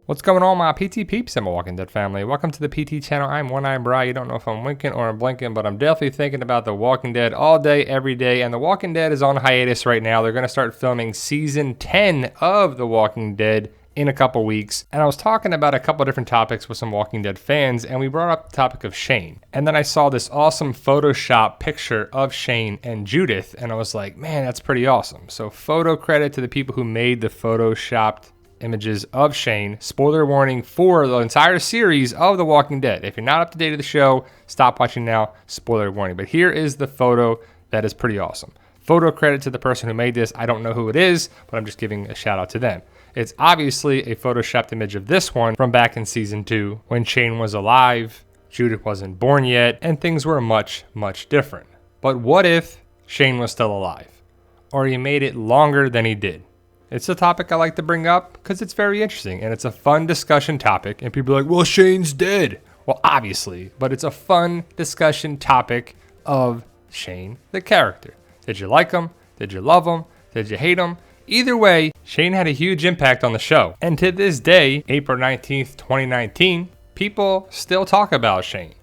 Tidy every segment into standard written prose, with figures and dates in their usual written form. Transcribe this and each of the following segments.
What's going on, my PT peeps and my Walking Dead family? Welcome to the PT channel. I'm One Eye Bri. You don't know if I'm winking or I'm blinking, but I'm definitely thinking about The Walking Dead all day, every day. And The Walking Dead is on hiatus right now. They're going to start filming season 10 of The Walking Dead in a couple weeks. And I was talking about a couple different topics with some Walking Dead fans, and we brought up the topic of Shane. And then I saw this awesome Photoshop picture of Shane and Judith, and I was like, man, that's pretty awesome. So photo credit to the people who made the Photoshopped images of Shane. Spoiler warning for the entire series of The Walking Dead. If you're not up to date with the show, stop watching now. Spoiler warning. But here is the photo that is pretty awesome. Photo credit to the person who made this. I don't know who it is, but I'm just giving a shout out to them. It's obviously a photoshopped image of this one from back in season 2 when Shane was alive, Judith wasn't born yet, and things were much, much different. But what if Shane was still alive? Or he made it longer than he did? It's a topic I like to bring up because it's very interesting and it's a fun discussion topic. And people are like, well, Shane's dead. Well, obviously, but it's a fun discussion topic of Shane, the character. Did you like him? Did you love him? Did you hate him? Either way, Shane had a huge impact on the show. And to this day, April 19th, 2019, people still talk about Shane.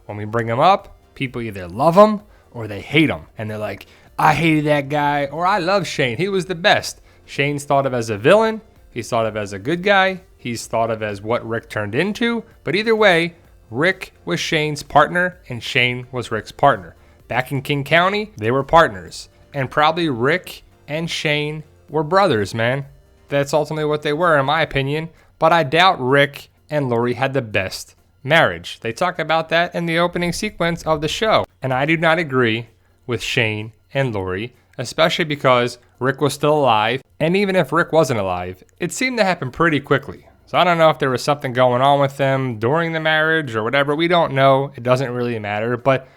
When we bring him up, people either love him or they hate him. And they're like, I hated that guy, or I love Shane. He was the best. Shane's thought of as a villain, he's thought of as a good guy, he's thought of as what Rick turned into, but either way, Rick was Shane's partner and Shane was Rick's partner. Back in King County, they were partners, and probably Rick and Shane were brothers, man. That's ultimately what they were in my opinion, but I doubt Rick and Lori had the best marriage. They talk about that in the opening sequence of the show, and I do not agree with Shane and Lori, especially because Rick was still alive, and even if Rick wasn't alive, it seemed to happen pretty quickly. So I don't know if there was something going on with them during the marriage or whatever. We don't know. It doesn't really matter. But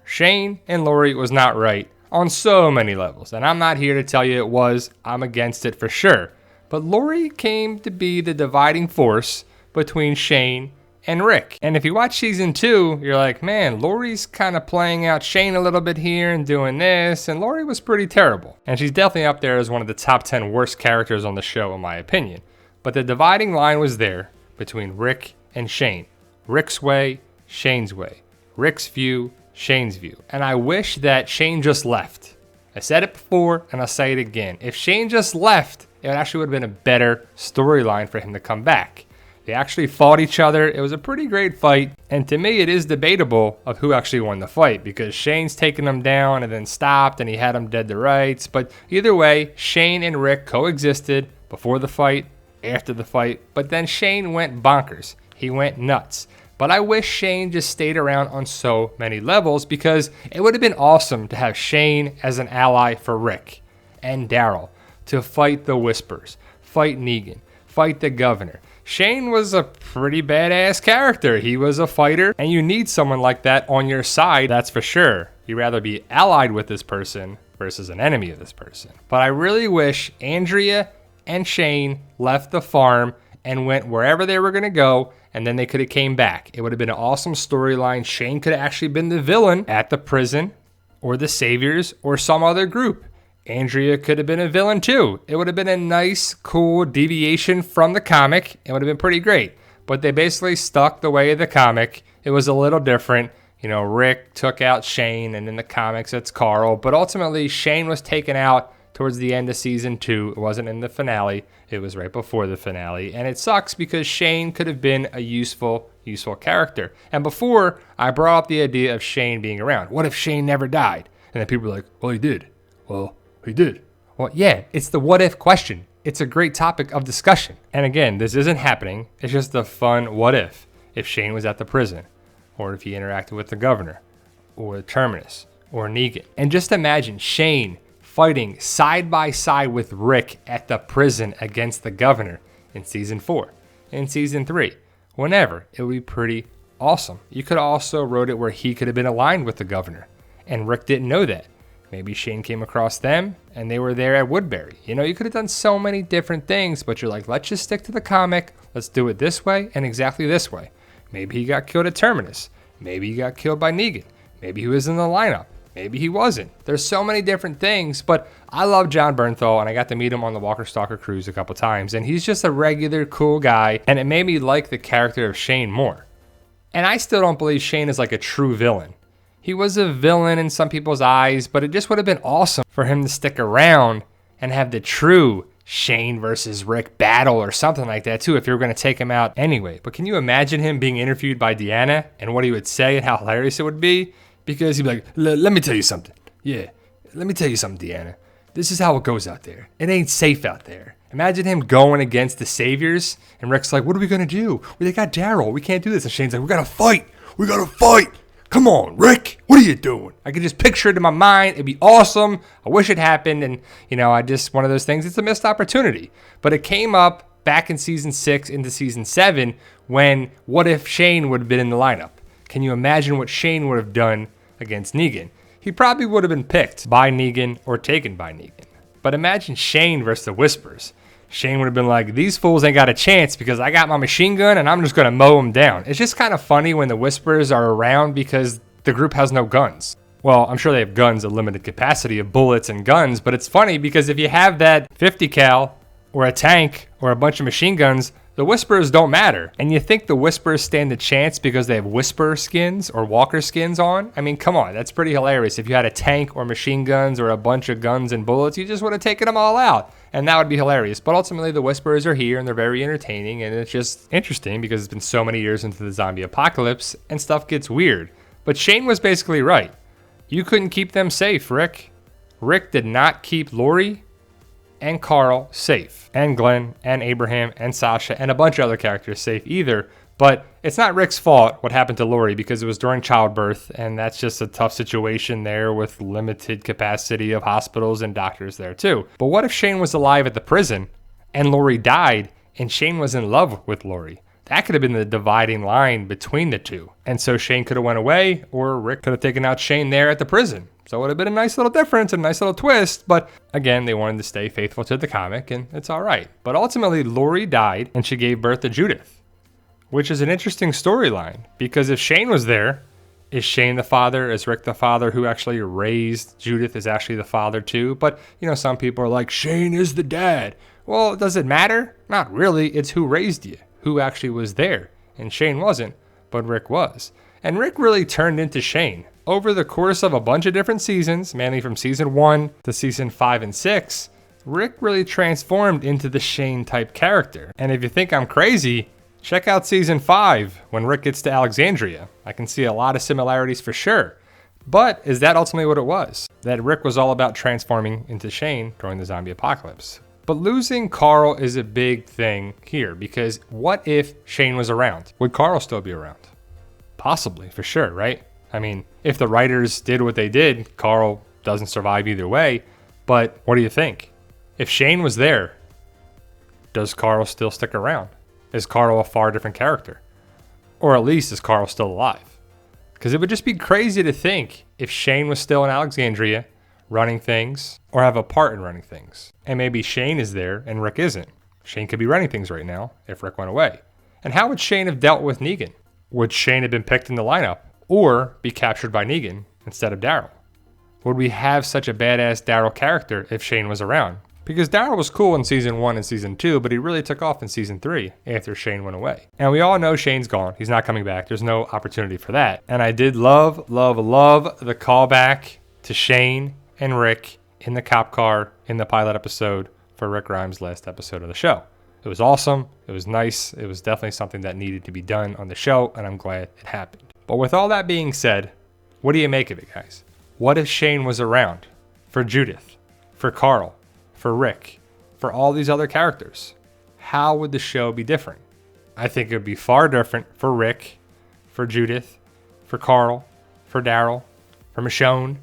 Shane and Lori was not right on so many levels. And I'm not here to tell you it was. I'm against it for sure. But Lori came to be the dividing force between Shane and Rick. And if you watch season 2, you're like, man, Lori's kind of playing out Shane a little bit here and doing this, and Lori was pretty terrible. And she's definitely up there as one of the top 10 worst characters on the show, in my opinion. But the dividing line was there between Rick and Shane. Rick's way, Shane's way. Rick's view, Shane's view. And I wish that Shane just left. I said it before, and I'll say it again. If Shane just left, it actually would have been a better storyline for him to come back. They actually fought each other. It was a pretty great fight. And to me, it is debatable of who actually won the fight because Shane's taking him down and then stopped and he had him dead to rights. But either way, Shane and Rick coexisted before the fight, after the fight. But then Shane went bonkers. He went nuts. But I wish Shane just stayed around on so many levels because it would have been awesome to have Shane as an ally for Rick and Daryl to fight the Whispers, fight Negan, fight the governor. Shane was a pretty badass character. He was a fighter, and you need someone like that on your side, that's for sure. You'd rather be allied with this person versus an enemy of this person. But I really wish Andrea and Shane left the farm and went wherever they were going to go, and then they could have came back. It would have been an awesome storyline. Shane could have actually been the villain at the prison, or the Saviors, or some other group. Andrea could have been a villain too. It would have been a nice, cool deviation from the comic. It would have been pretty great. But they basically stuck the way of the comic. It was a little different. You know, Rick took out Shane, and in the comics it's Carl. But ultimately, Shane was taken out towards the end of season 2. It wasn't in the finale. It was right before the finale. And it sucks because Shane could have been a useful character. And before, I brought up the idea of Shane being around. What if Shane never died? And then people were like, well, he did. Well, he did. Well, yeah, it's the what if question. It's a great topic of discussion. And again, this isn't happening. It's just a fun what if Shane was at the prison, or if he interacted with the governor, or the Terminus, or Negan. And just imagine Shane fighting side by side with Rick at the prison against the governor in season 4, in season 3, whenever. It would be pretty awesome. You could also wrote it where he could have been aligned with the governor, and Rick didn't know that. Maybe Shane came across them and they were there at Woodbury. You know, you could have done so many different things, but you're like, let's just stick to the comic. Let's do it this way and exactly this way. Maybe he got killed at Terminus. Maybe he got killed by Negan. Maybe he was in the lineup. Maybe he wasn't. There's so many different things, but I love Jon Bernthal, and I got to meet him on the Walker Stalker cruise a couple times, and he's just a regular cool guy, and it made me like the character of Shane more. And I still don't believe Shane is like a true villain. He was a villain in some people's eyes, but it just would have been awesome for him to stick around and have the true Shane versus Rick battle or something like that too, if you were going to take him out anyway. But can you imagine him being interviewed by Deanna and what he would say and how hilarious it would be? Because he'd be like, let me tell you something. Yeah, let me tell you something, Deanna. This is how it goes out there. It ain't safe out there. Imagine him going against the Saviors, and Rick's like, what are we going to do? Well, they got Daryl. We can't do this. And Shane's like, we got to fight. We got to fight. Come on, Rick. What are you doing? I can just picture it in my mind. It'd be awesome. I wish it happened. And, I just, one of those things, it's a missed opportunity. But it came up back in season 6 into season 7 when what if Shane would have been in the lineup? Can you imagine what Shane would have done against Negan? He probably would have been picked by Negan or taken by Negan. But imagine Shane versus the Whispers. Shane would have been like, these fools ain't got a chance because I got my machine gun and I'm just going to mow them down. It's just kind of funny when the Whispers are around because the group has no guns. Well, I'm sure they have guns, a limited capacity of bullets and guns, but it's funny because if you have that 50 cal or a tank or a bunch of machine guns, the Whisperers don't matter. And you think the Whisperers stand a chance because they have Whisperer skins or Walker skins on? I mean, come on, that's pretty hilarious. If you had a tank or machine guns or a bunch of guns and bullets, you just would have taken them all out. And that would be hilarious. But ultimately, the Whisperers are here and they're very entertaining. And it's just interesting because it's been so many years into the zombie apocalypse and stuff gets weird. But Shane was basically right. You couldn't keep them safe, Rick. Rick did not keep Lori and Carl safe, and Glenn and Abraham and Sasha and a bunch of other characters safe either. But it's not Rick's fault what happened to Lori because it was during childbirth, and that's just a tough situation there with limited capacity of hospitals and doctors there too. But what if Shane was alive at the prison and Lori died and Shane was in love with Lori? That could have been the dividing line between the two. And so Shane could have went away, or Rick could have taken out Shane there at the prison. So it would have been a nice little difference, a nice little twist. But again, they wanted to stay faithful to the comic, and it's all right. But ultimately, Lori died, and she gave birth to Judith, which is an interesting storyline. Because if Shane was there, is Shane the father? Is Rick the father who actually raised Judith is actually the father too? But, some people are like, Shane is the dad. Well, does it matter? Not really. It's who raised you, who actually was there. And Shane wasn't, but Rick was. And Rick really turned into Shane. Over the course of a bunch of different seasons, mainly from season 1 to season 5 and 6, Rick really transformed into the Shane type character. And if you think I'm crazy, check out season 5 when Rick gets to Alexandria. I can see a lot of similarities for sure. But is that ultimately what it was? That Rick was all about transforming into Shane during the zombie apocalypse. But losing Carl is a big thing here because what if Shane was around? Would Carl still be around? Possibly, for sure, right? I mean, if the writers did what they did, Carl doesn't survive either way. But what do you think? If Shane was there, does Carl still stick around? Is Carl a far different character? Or at least is Carl still alive? Because it would just be crazy to think if Shane was still in Alexandria running things or have a part in running things. And maybe Shane is there and Rick isn't. Shane could be running things right now if Rick went away. And how would Shane have dealt with Negan? Would Shane have been picked in the lineup or be captured by Negan instead of Daryl? Would we have such a badass Daryl character if Shane was around? Because Daryl was cool in season 1 and season 2, but he really took off in season 3 after Shane went away. And we all know Shane's gone. He's not coming back. There's no opportunity for that. And I did love the callback to Shane and Rick in the cop car in the pilot episode for Rick Grimes' last episode of the show. It was awesome. It was nice. It was definitely something that needed to be done on the show, and I'm glad it happened. But with all that being said, what do you make of it, guys? What if Shane was around for Judith, for Carl, for Rick, for all these other characters? How would the show be different? I think it would be far different for Rick, for Judith, for Carl, for Daryl, for Michonne,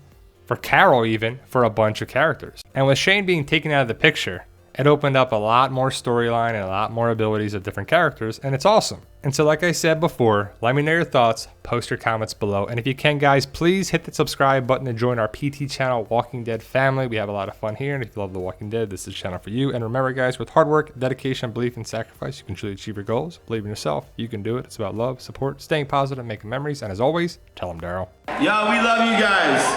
for Carol even, for a bunch of characters. And with Shane being taken out of the picture, it opened up a lot more storyline and a lot more abilities of different characters, and it's awesome. And so like I said before, let me know your thoughts, post your comments below, and if you can guys, please hit the subscribe button to join our PT channel Walking Dead family. We have a lot of fun here, and if you love The Walking Dead, this is the channel for you. And remember guys, with hard work, dedication, belief, and sacrifice, you can truly achieve your goals. Believe in yourself, you can do it. It's about love, support, staying positive, making memories, and as always, tell them Daryl. Yo, we love you guys.